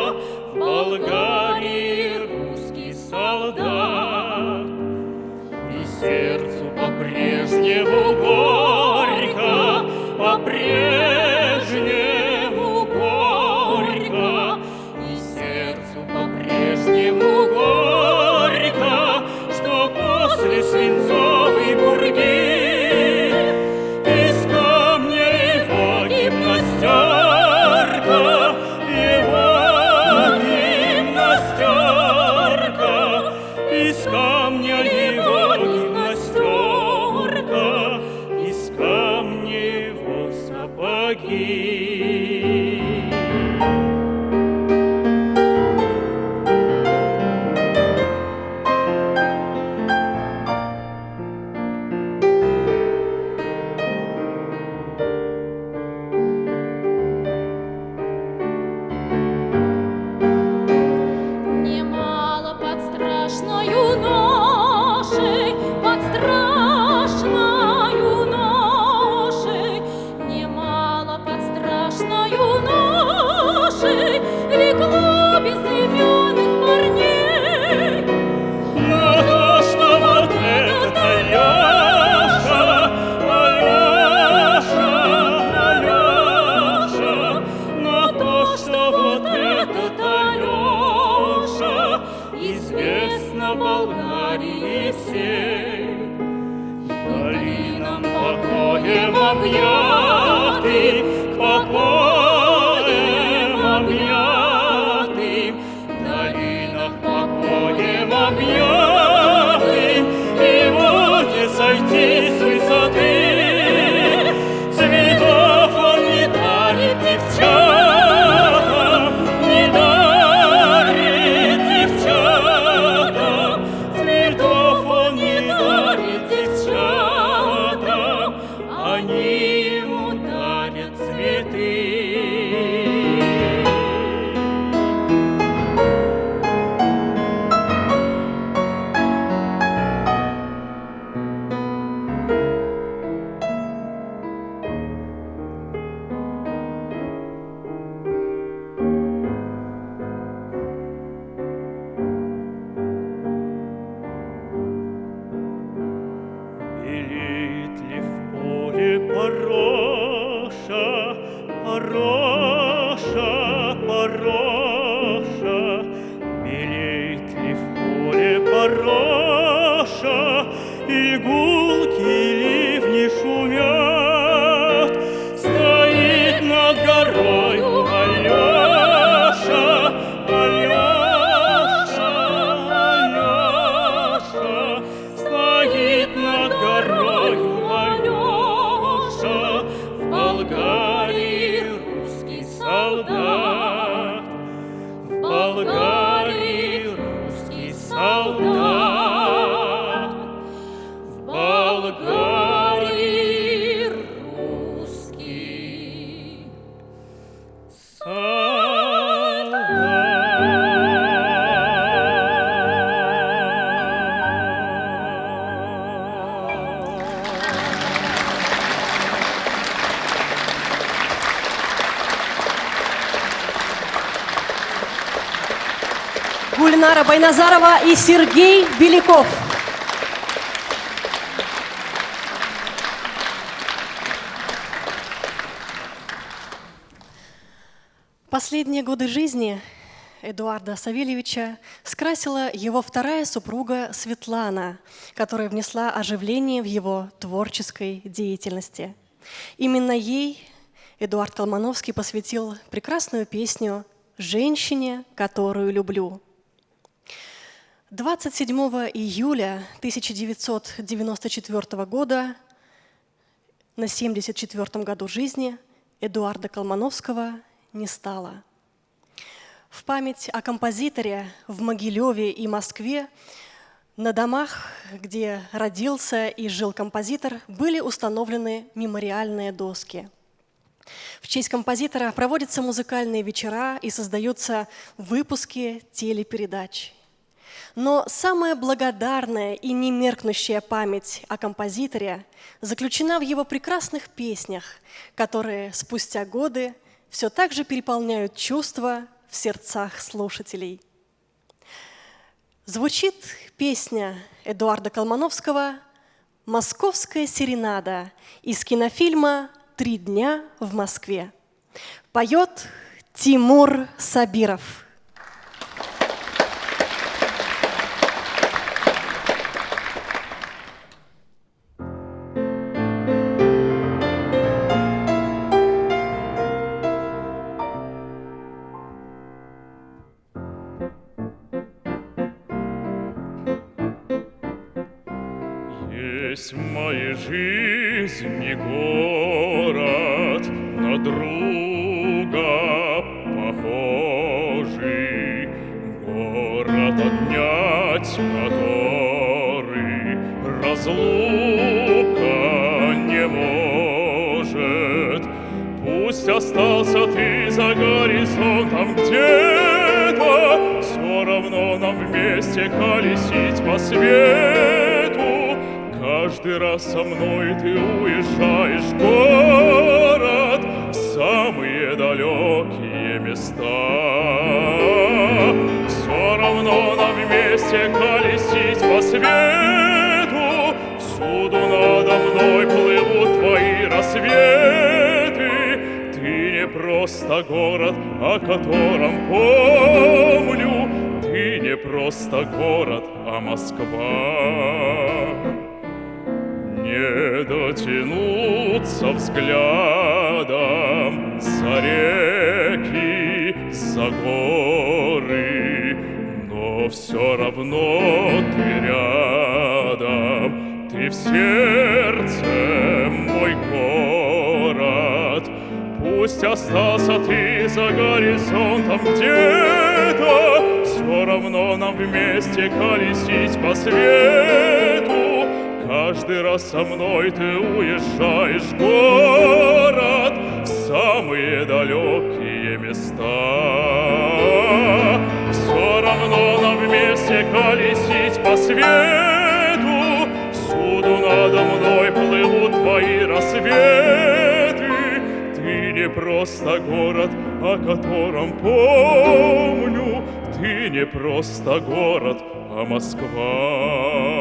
в Болгарии русский солдат. И сердцу по-прежнему горько, по-прежнему горько, и сердцу по-прежнему горько, что после свинцовой пурги из камня его гимнастерка, его гимнастерка, из камня его гимнастерка, из камня его сапоги. Немало под страшною ношей, под страшною ношей, немало под страшною ношей легло безыменных парней. Но то, что вот этот Алеша, Алеша, Алеша, но то, что вот этот Алеша, известно в Болгарии всей. Долинам покоем объятым, покоем объятым, долинах покоем объятым, ему не сойти с высоты. Цветов он не дарит девчатам, не дарит девчатам, цветов он не дарит девчатам, они ему дарят цветы. Белеет ли в поле пороша, пороша, пороша? Белеет ли в поле пороша, и гулки ливни шумят? Стоит над горою Алеша, Алеша, Алеша. Стоит над горою Алеша, в Болгарии русский солдат, в Болгарии русский солдат, в Болгарии русский Гульнара Байназарова и Сергей Беляков. Последние годы жизни Эдуарда Савельевича скрасила его вторая супруга Светлана, которая внесла оживление в его творческой деятельности. Именно ей Эдуард Колмановский посвятил прекрасную песню «Женщине, которую люблю». 27 июля 1994 года, на 74-м году жизни, Эдуарда Колмановского не стало. В память о композиторе в Могилеве и Москве На домах, где родился и жил композитор, были установлены мемориальные доски. В честь композитора проводятся музыкальные вечера и создаются выпуски телепередач. Но самая благодарная и немеркнущая память о композиторе заключена в его прекрасных песнях, которые спустя годы все так же переполняют чувства в сердцах слушателей. Звучит песня Эдуарда Колмановского «Московская серенада» из кинофильма «Три дня в Москве». Поет Тимур Сабиров. Есть в моей жизни город на друга похожий, город, отнять который разлука не может. Пусть остался ты за горизонтом где-то, все равно нам вместе колесить по свету. Каждый раз со мной ты уезжаешь в город, в самые далекие места. Все равно нам вместе колесить по свету, всюду надо мной плывут твои рассветы. Ты не просто город, о котором помню, ты не просто город, а Москва. Не дотянуться взглядом за реки, за горы, но все равно ты рядом, ты в сердце мой город. Пусть остался ты за горизонтом где-то, все равно нам вместе колесить по свету. Каждый раз со мной ты уезжаешь в город, в самые далекие места. Все равно нам вместе колесить по свету, всюду надо мной плывут твои рассветы. Ты не просто город, о котором помню, ты не просто город, а Москва.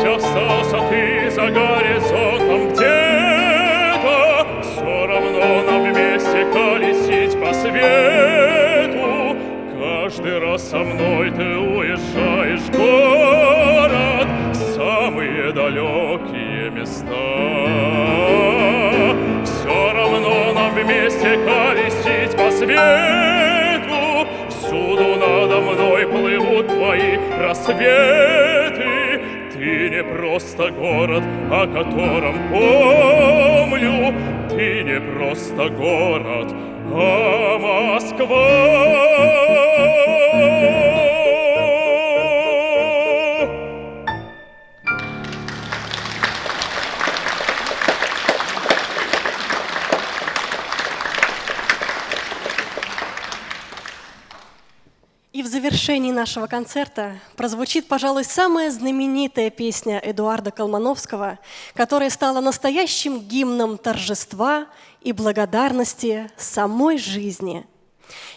Остался ты за горизонтом где-то, все равно нам вместе колесить по свету. Каждый раз со мной ты уезжаешь в город, в самые далекие места. Все равно нам вместе колесить по свету, всюду надо мной плывут твои рассветы. Ты не просто город, о котором помню, ты не просто город, а Москва. И в завершении нашего концерта прозвучит, пожалуй, самая знаменитая песня Эдуарда Колмановского, которая стала настоящим гимном торжества и благодарности самой жизни.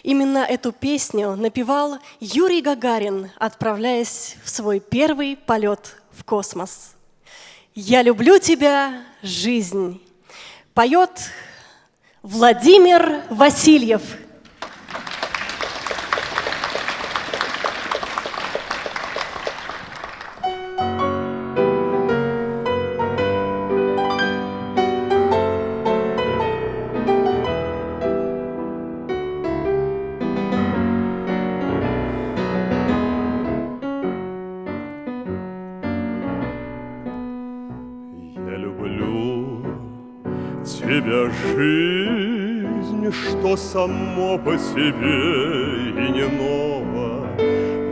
Именно эту песню напевал Юрий Гагарин, отправляясь в свой первый полет в космос. «Я люблю тебя, жизнь», поет Владимир Васильев. тебя жизнь, что само по себе и не ново.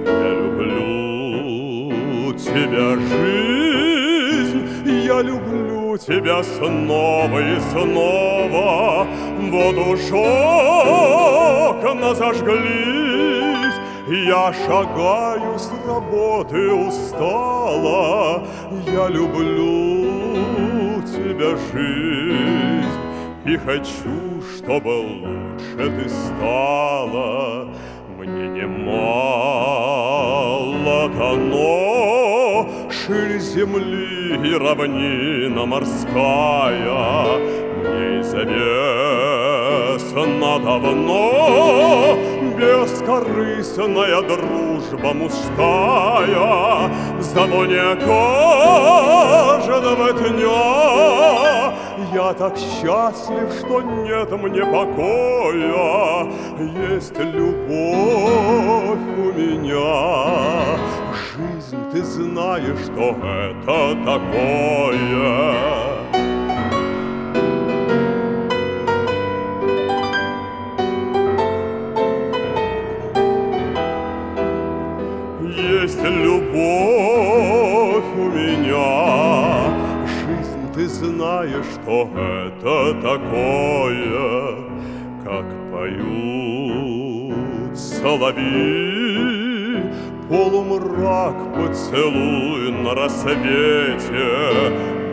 Я люблю тебя, жизнь, я люблю тебя снова и снова. Вот уж окна зажглись, я шагаю с работы устала. Я люблю тебя, жизнь, и хочу, чтобы лучше ты стала. Мне немало дано, ширь земли и равнина морская. Мне известно давно бескорыстная дружба мужская. В звоне каждого дня я так счастлив, что нет мне покоя. Есть любовь у меня. Жизнь, ты знаешь, что это такое. Есть любовь у меня. Жизнь, ты знаешь, что это такое. Как поют соловьи, полумрак поцелуй на рассвете,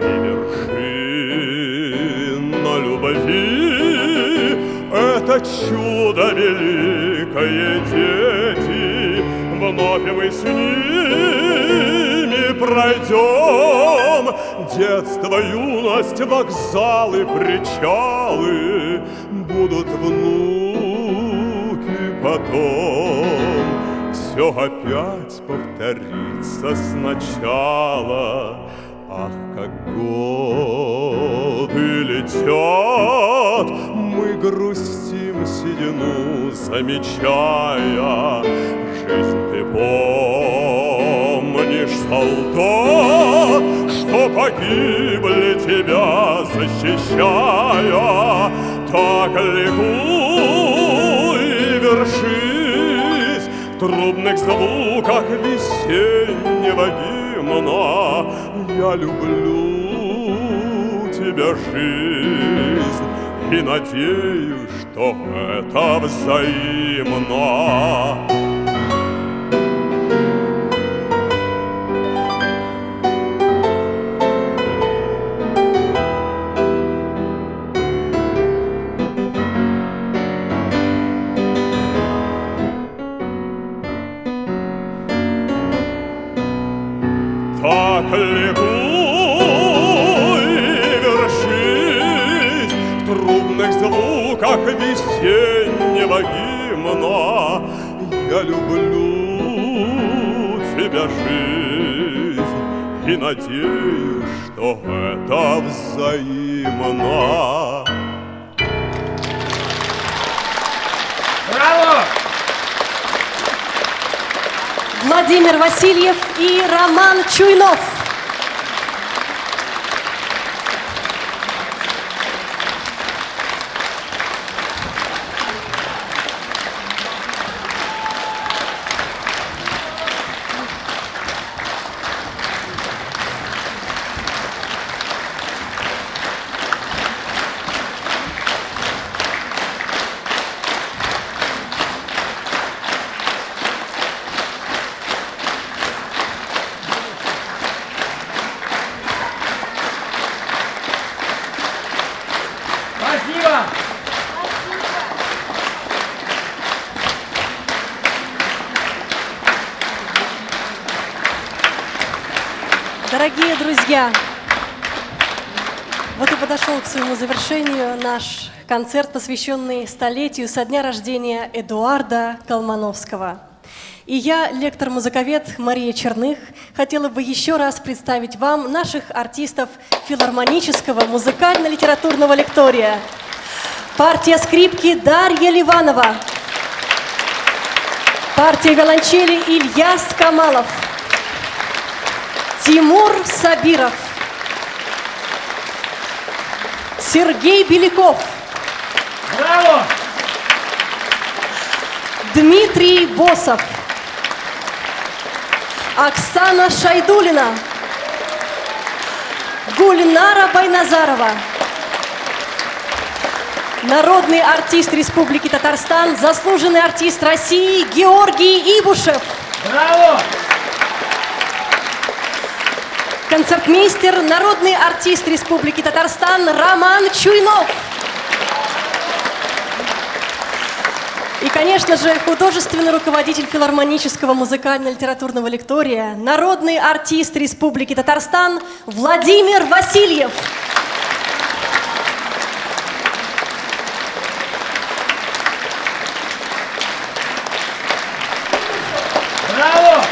и вершина любви — это чудо великое, дети. Вновь мы с ними пройдем детство, юность, вокзалы, причалы. Будут внуки потом, все опять повторится сначала. Ах, как годы летят, мы грустим седину, замечая. Жизнь, ты помнишь, солдат, что погибли тебя защищая. Так ликуй и вершись в трубных звуках весеннего гимна. Я люблю тебя, жизнь, и надеюсь, что это взаимно. Так ликуй и вершись в трубных звуках весеннего гимна. Я люблю тебя, жизнь, и надеюсь, что это взаимно. Браво! Владимир Васильев и Роман Чуйнов. Спасибо! Дорогие друзья, вот и подошел к своему завершению наш концерт, посвященный столетию со дня рождения Эдуарда Колмановского. И я, лектор-музыковед Мария Черных, хотела бы еще раз представить вам наших артистов филармонического музыкально-литературного лектория. Партия скрипки Дарья Ливанова. Партия виолончели Ильяс Камалов. Тимур Сабиров. Сергей Беляков, Браво! Дмитрий Босов, Оксана Шайдулина, Гульнара Байназарова, народный артист Республики Татарстан, заслуженный артист России Георгий Ибушев, Браво! концертмейстер, народный артист Республики Татарстан Роман Чуйнов. И, конечно же, художественный руководитель филармонического музыкально-литературного лектория, народный артист Республики Татарстан Владимир Васильев. Браво!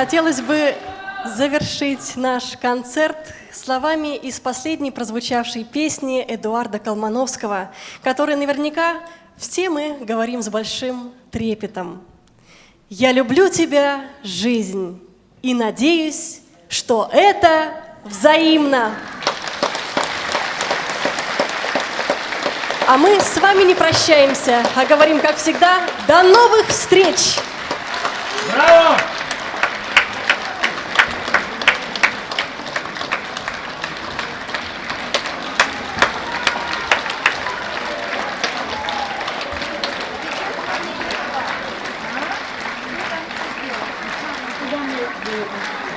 Хотелось бы завершить наш концерт словами из последней прозвучавшей песни Эдуарда Колмановского, которой наверняка все мы говорим с большим трепетом. «Я люблю тебя, жизнь, и надеюсь, что это взаимно». А мы с вами не прощаемся, а говорим, как всегда, до новых встреч! Браво! Куда мы